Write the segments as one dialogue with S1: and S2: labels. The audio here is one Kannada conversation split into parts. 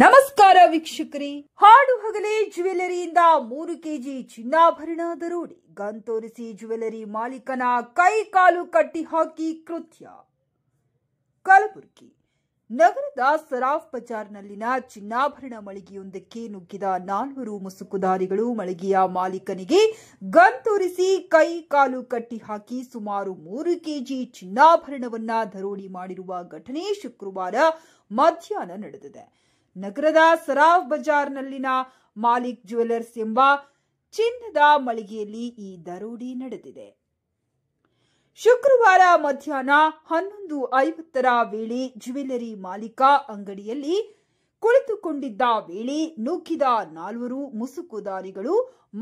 S1: ನಮಸ್ಕಾರ ವೀಕ್ಷಕರೇ, ಹಾಡು ಹಗಲೇ ಜ್ಯುವೆಲರಿಯಿಂದ 3 ಕೆಜಿ ಚಿನ್ನಾಭರಣ ದರೋಡೆ. ಗನ್ ತೋರಿಸಿ ಜ್ಯುವೆಲರಿ ಮಾಲೀಕನ ಕೈ ಕಾಲು ಕಟ್ಟಿ ಹಾಕಿ ಕೃತ್ಯ. ಕಲಬುರಗಿ ನಗರದ ಸರಾಫ್ ಬಜಾರ್ನಲ್ಲಿನ ಚಿನ್ನಾಭರಣ ಮಳಿಗೆಯೊಂದಕ್ಕೆ ನುಗ್ಗಿದ 4 ಮುಸುಕುಧಾರಿಗಳು ಮಳಿಗೆಯ ಮಾಲೀಕನಿಗೆ ಗನ್ ತೋರಿಸಿ ಕೈ ಕಾಲು ಕಟ್ಟಿ ಹಾಕಿ ಸುಮಾರು 3 ಕೆಜಿ ಚಿನ್ನಾಭರಣವನ್ನ ದರೋಡೆ ಮಾಡಿರುವ ಘಟನೆ ಶುಕ್ರವಾರ ಮಧ್ಯಾಹ್ನ ನಡೆದಿದೆ. ನಗರದ ಸರಾಫ್ ಬಜಾರ್ನಲ್ಲಿನ ಮಾಲಿಕ್ ಜ್ಯುವೆಲರ್ಸ್ ಎಂಬ ಚಿನ್ನದ ಮಳಿಗೆಯಲ್ಲಿ ಈ ದರೋಡೆ ನಡೆದಿದೆ. ಶುಕ್ರವಾರ ಮಧ್ಯಾಹ್ನ 11:50 ವೇಳೆ ಜ್ಯುವೆಲರಿ ಮಾಲೀಕ ಅಂಗಡಿಯಲ್ಲಿ ಕುಳಿತುಕೊಂಡಿದ್ದ ವೇಳೆ ನುಗ್ಗಿದ 4 ಮುಸುಕುಧಾರಿಗಳು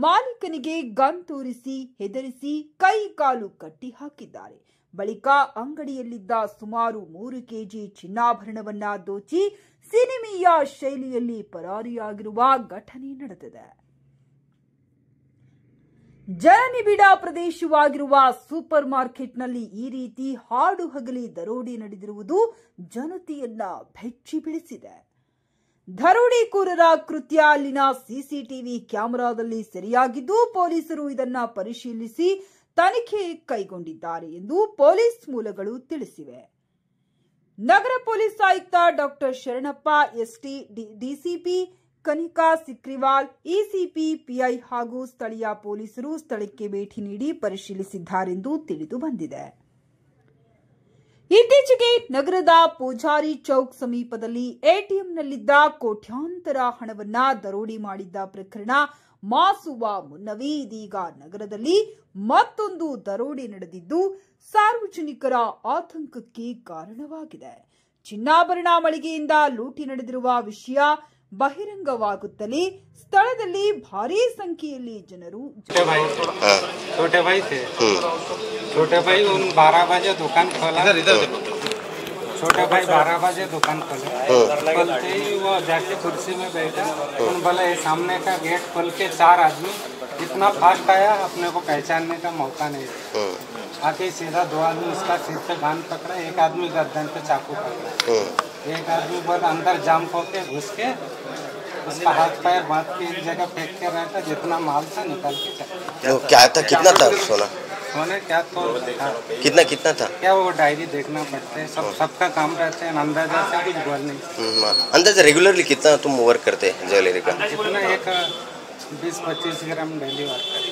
S1: ಮಾಲೀಕನಿಗೆ ಗನ್ ತೋರಿಸಿ ಹೆದರಿಸಿ ಕೈ ಕಾಲು ಕಟ್ಟಿ ಹಾಕಿದ್ದಾರೆ. ಬಳಿಕ ಅಂಗಡಿಯಲ್ಲಿದ್ದ ಸುಮಾರು 3 ಕೆಜಿ ಚಿನ್ನಾಭರಣವನ್ನ ದೋಚಿ ಸಿನಿಮೀಯ ಶೈಲಿಯಲ್ಲಿ ಪರಾರಿಯಾಗಿರುವ ಘಟನೆ ನಡೆದಿದೆ. ಜನನಿಬಿಡ ಪ್ರದೇಶವಾಗಿರುವ ಸೂಪರ್ ಮಾರ್ಕೆಟ್ನಲ್ಲಿ ಈ ರೀತಿ ಹಾಡು ಹಗಲಿ ದರೋಡೆ ನಡೆದಿರುವುದು ಜನತೆಯನ್ನ ಬೆಚ್ಚಿ ಬೀಳಿಸಿದೆ. ದರೋಡೆಕೋರರ ಕೃತ್ಯ ಅಲ್ಲಿನ ಸಿಸಿಟಿವಿ ಕ್ಯಾಮೆರಾದಲ್ಲಿ ಸೆರೆಯಾಗಿದ್ದು ಪೊಲೀಸರು ಇದನ್ನ ಪರಿಶೀಲಿಸಿ ತನಿಖೆ ಕೈಗೊಂಡಿದ್ದಾರೆ ಎಂದು ಪೊಲೀಸ್ ಮೂಲಗಳು ತಿಳಿಸಿವೆ. ನಗರ ಪೊಲೀಸ್ ಆಯುಕ್ತ doctor Sharanappa S, DCP Kanika Sikriwal, ACP PI ಹಾಗೂ ಸ್ಥಳೀಯ ಪೊಲೀಸರು ಸ್ಥಳಕ್ಕೆ ಭೇಟಿ ನೀಡಿ ಪರಿಶೀಲಿಸಿದ್ದಾರೆಂದು ತಿಳಿದು ಬಂದಿದೆ. ಇತ್ತೀಚೆಗೆ ನಗರದ ಪೂಜಾರಿ ಚೌಕ್ ಸಮೀಪದಲ್ಲಿ ಎಟಿಎಂನಲ್ಲಿದ್ದ ಕೋಟ್ಯಾಂತರ ಹಣವನ್ನ ದರೋಡೆ ಮಾಡಿದ್ದ ಪ್ರಕರಣ ಮಾಸುವ ಮುನ್ನವೇ ಇದೀಗ ನಗರದಲ್ಲಿ ಮತ್ತೊಂದು ದರೋಡೆ ನಡೆದಿದ್ದು ಸಾರ್ವಜನಿಕರ ಆತಂಕಕ್ಕೆ ಕಾರಣವಾಗಿದೆ. ಚಿನ್ನಾಭರಣ ಮಳಿಗೆಯಿಂದ ಲೂಟಿ ನಡೆದಿರುವ ವಿಷಯ ಬಹಿರಂಗವಾಗುತ್ತಲೇ ಸ್ಥಳದಲ್ಲಿ ಭಾರೀ ಸಂಖ್ಯೆಯಲ್ಲಿ ಜನರು
S2: छोटे भाई थे 12 बजे दुकान खोला। छोटे भाई 12 बजे दुकान खोले। खोलते ही वो जाके कुर्सी में बैठा। बोला ये सामने का गेट खोल के 4 आदमी इतना फास्ट आया, अपने को पहचानने का मौका नहीं। आके सीधा 2 आदमी उसका सिर पे कान पकड़ा, एक आदमी गर्दन पे चाकू पकड़ा, एक आदमी बोल अंदर जाम होके घुस के उसका हाथ पैर बांध के एक जगह फेंक के रहता, जितना माल था निकाल के
S3: तो क्या था? कितना था सोना?
S2: सोने क्या तो
S3: कितना था?
S2: क्या वो डायरी देखना पड़ता है, सबका काम रहता है, अंदाजा से कुछ बोल नहीं।
S3: अंदाजा रेगुलरली कितना तुम वर्क करते हैं ज्वेलरी का?
S2: इतना एक 20-25 ग्राम डेली वर्क करते।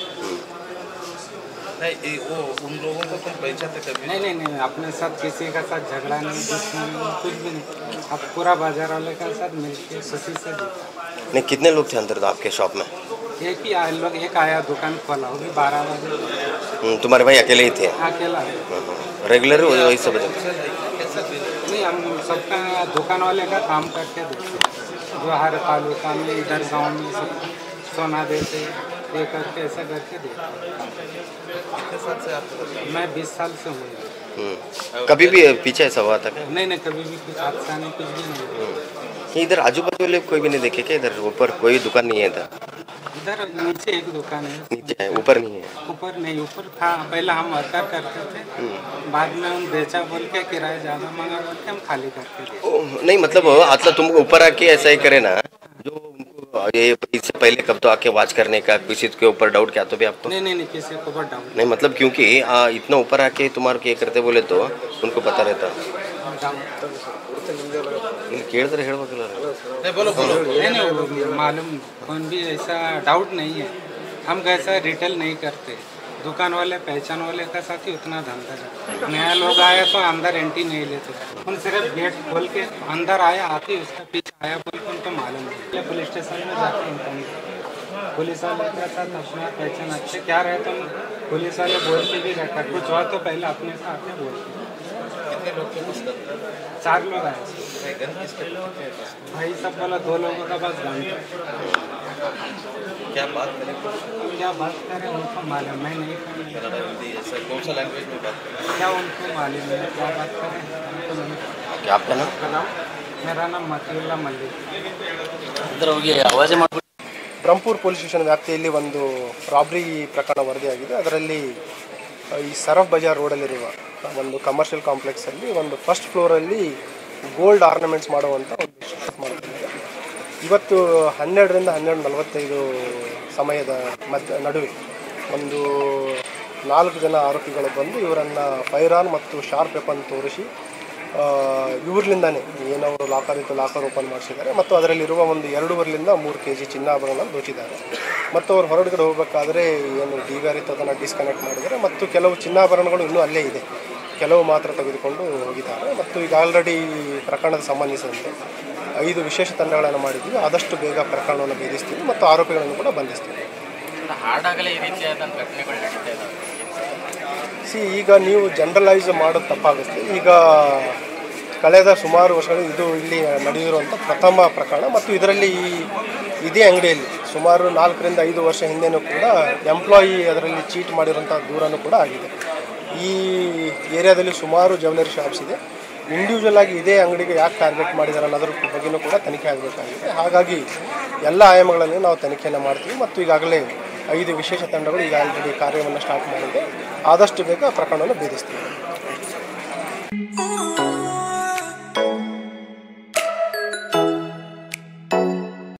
S4: नहीं वो उन लोगों को तुम पहचानते कभी?
S2: नहीं, अपने साथ किसी का साथ झगड़ा नहीं, दुश्मन कुछ भी नहीं। अब पूरा बाजार वाले का साथ मिलके खुशी से
S3: नहीं, कितने लोग थे अंदर तो आपके शॉप में?
S2: एक ही लोग, एक आया दुकान खोला होगी 12 बजे।
S3: तुम्हारे भाई अकेले ही थे?
S2: अकेला।
S3: रेगुलर वही सब?
S2: नहीं, हम सबका दुकान वाले का काम करके देते, जो हर तालुका में इधर गाँव में सब सोना देते, ये करके ऐसा करके देते। मैं 20 साल से हूँ।
S3: कभी भी पीछे ऐसा हुआ था?
S2: नहीं, कभी भी कुछ हादसा नहीं, कुछ भी नहीं।
S3: इधर आजू बाजू वाले कोई भी नहीं देखे क्या? इधर ऊपर कोई दुकान नहीं है?
S2: इधर नीचे एक दुकान है।
S3: नीचे है, ऊपर नहीं है?
S2: ऊपर नहीं, ऊपर था पहले, हम वर्कर करते थे, बाद में हम बेचा बोल के किराया ज़्यादा मांगा बोल के हम खाली करके दिए।
S3: नहीं मतलब तुम ऊपर आके ऐसा ही करे ना, जो उनको ये इससे पहले कब तो आके वॉच करने का किसी के ऊपर डाउट क्या तो भी आपको?
S2: नहीं, किसी को ऊपर डाउट
S3: नहीं, मतलब क्योंकि इतना ऊपर आके तुम्हारे क्या करते बोले तो उनको पता रहता। ಕೇಳಿದ್ರೆ ಹೇಳಬೇಕಲ್ಲ?
S2: नहीं, मालूम कौन भी ऐसा डाउट नहीं है। हम कैसा रिटेल नहीं करते, दुकान वाले पहचान वाले का साथ ही उतना धंधा है। नया लोग आया तो अंदर एंट्री नहीं लेते, उन सिर्फ गेट खोल के अंदर आया, आते उसका पीछे आया बोल के उनको मालूम है। पुलिस स्टेशन में जाके इन्फॉर्म, पुलिस वाले के साथ अपना पहचान अच्छे क्या रहता, पुलिस वाले बोलते भी रहता, कुछ हुआ तो पहले अपने से आके बोलते। 4 लोग आए। भाई सब बोला 2 लोगों का पास गन था।
S4: क्या बात
S2: करें उनको मालूम, मैं नहीं
S4: ऐसा कौन सा लैंग्वेज में बात करें?
S2: क्या उनको मालूम है, क्या बात करें उनको नहीं।
S3: क्या आपका नाम?
S2: मेरा नाम मतीउल्ला मलिक।
S5: ಬ್ರಹ್ಮಪುರ ಪೊಲೀಸ್ ಸ್ಟೇಷನ್ ವ್ಯಾಪ್ತಿಯಲ್ಲಿ ಒಂದು ರಾಬ್ರಿ ಪ್ರಕರಣ ವರದಿಯಾಗಿದೆ. ಅದರಲ್ಲಿ ಈ ಸರಫ್ ಬಜಾರ್ ರೋಡಲ್ಲಿರುವ ಒಂದು ಕಮರ್ಷಿಯಲ್ ಕಾಂಪ್ಲೆಕ್ಸಲ್ಲಿ ಒಂದು ಫಸ್ಟ್ ಫ್ಲೋರಲ್ಲಿ ಗೋಲ್ಡ್ ಆರ್ನಮೆಂಟ್ಸ್ ಮಾಡುವಂಥ ಒಂದು ಮಾಡ್ತಿದ್ದಾರೆ. ಇವತ್ತು 12ರಿಂದ 12:45 ಸಮಯದ ನಡುವೆ ಒಂದು 4 ಜನ ಆರೋಪಿಗಳು ಬಂದು ಇವರನ್ನು ಫೈರ್ ಆನ್ ಮತ್ತು ಶಾರ್ಪ್ ವೆಪನ್ ತೋರಿಸಿ ಇವ್ರಲಿಂದಾನೇ ಏನವರು ಲಾಕರ್ ಓಪನ್ ಮಾಡಿಸಿದ್ದಾರೆ ಮತ್ತು ಅದರಲ್ಲಿರುವ ಒಂದು 2.5ರಿಂದ 3 kg ಚಿನ್ನಾಭರಣ ದೋಚಿದ್ದಾರೆ. ಮತ್ತು ಅವರು ಹೊರಗಡೆ ಹೋಗಬೇಕಾದ್ರೆ ಏನು DVR ಇತ್ತು ಅದನ್ನು ಡಿಸ್ಕನೆಕ್ಟ್ ಮಾಡಿದ್ದಾರೆ ಮತ್ತು ಕೆಲವು ಚಿನ್ನಾಭರಣಗಳು ಇನ್ನೂ ಅಲ್ಲೇ ಇದೆ, ಕೆಲವು ಮಾತ್ರ ತೆಗೆದುಕೊಂಡು ಹೋಗಿದ್ದಾರೆ. ಮತ್ತು ಈಗ ಆಲ್ರೆಡಿ ಪ್ರಕರಣದ ಸಂಬಂಧಿಸಿದಂತೆ 5 ವಿಶೇಷ ತಂಡಗಳನ್ನು ಮಾಡಿದ್ದೀವಿ. ಆದಷ್ಟು ಬೇಗ ಪ್ರಕರಣವನ್ನು ಭೇದಿಸ್ತೀವಿ ಮತ್ತು ಆರೋಪಿಗಳನ್ನು ಕೂಡ ಬಂಧಿಸ್ತೀವಿ. ಈಗ ನೀವು ಜನರಲೈಸ್ ಮಾಡೋದು ತಪ್ಪಾಗುತ್ತೆ. ಈಗ ಕಳೆದ ಸುಮಾರು ವರ್ಷಗಳು ಇದು ಇಲ್ಲಿ ನಡೆದಿರುವಂಥ ಪ್ರಥಮ ಪ್ರಕರಣ ಮತ್ತು ಇದರಲ್ಲಿ ಇದೇ ಅಂಗಡಿಯಲ್ಲಿ ಸುಮಾರು 4ರಿಂದ 5 ವರ್ಷ ಹಿಂದೆನೂ ಕೂಡ ಎಂಪ್ಲಾಯಿ ಅದರಲ್ಲಿ ಚೀಟ್ ಮಾಡಿರೋಂಥ ದೂರನೂ ಕೂಡ ಆಗಿದೆ. ಈ ಏರಿಯಾದಲ್ಲಿ ಸುಮಾರು ಜ್ಯುವೆಲರಿ ಶಾಪ್ಸ್ ಇದೆ. ಇಂಡಿವಿಜುವಲ್ ಆಗಿ ಇದೇ ಅಂಗಡಿಗೆ ಯಾಕೆ ಟಾರ್ಗೆಟ್ ಮಾಡಿದ್ದಾರೆ ಅನ್ನೋದ್ರ ಬಗ್ಗೆಯೂ ಕೂಡ ತನಿಖೆ ಆಗಬೇಕಾಗಿದೆ. ಹಾಗಾಗಿ ಎಲ್ಲ ಆಯಾಮಗಳಲ್ಲಿ ನಾವು ತನಿಖೆಯನ್ನು ಮಾಡ್ತೀವಿ ಮತ್ತು ಈಗಾಗಲೇ 5 ವಿಶೇಷ ತಂಡಗಳು ಈಗ ಆಲ್ರೆಡಿ ಕಾರ್ಯವನ್ನು ಸ್ಟಾರ್ಟ್ ಮಾಡಿದೆ. ಆದಷ್ಟು ಬೇಗ ಪ್ರಕರಣವನ್ನು ಭೇದಿಸ್ತೀವಿ.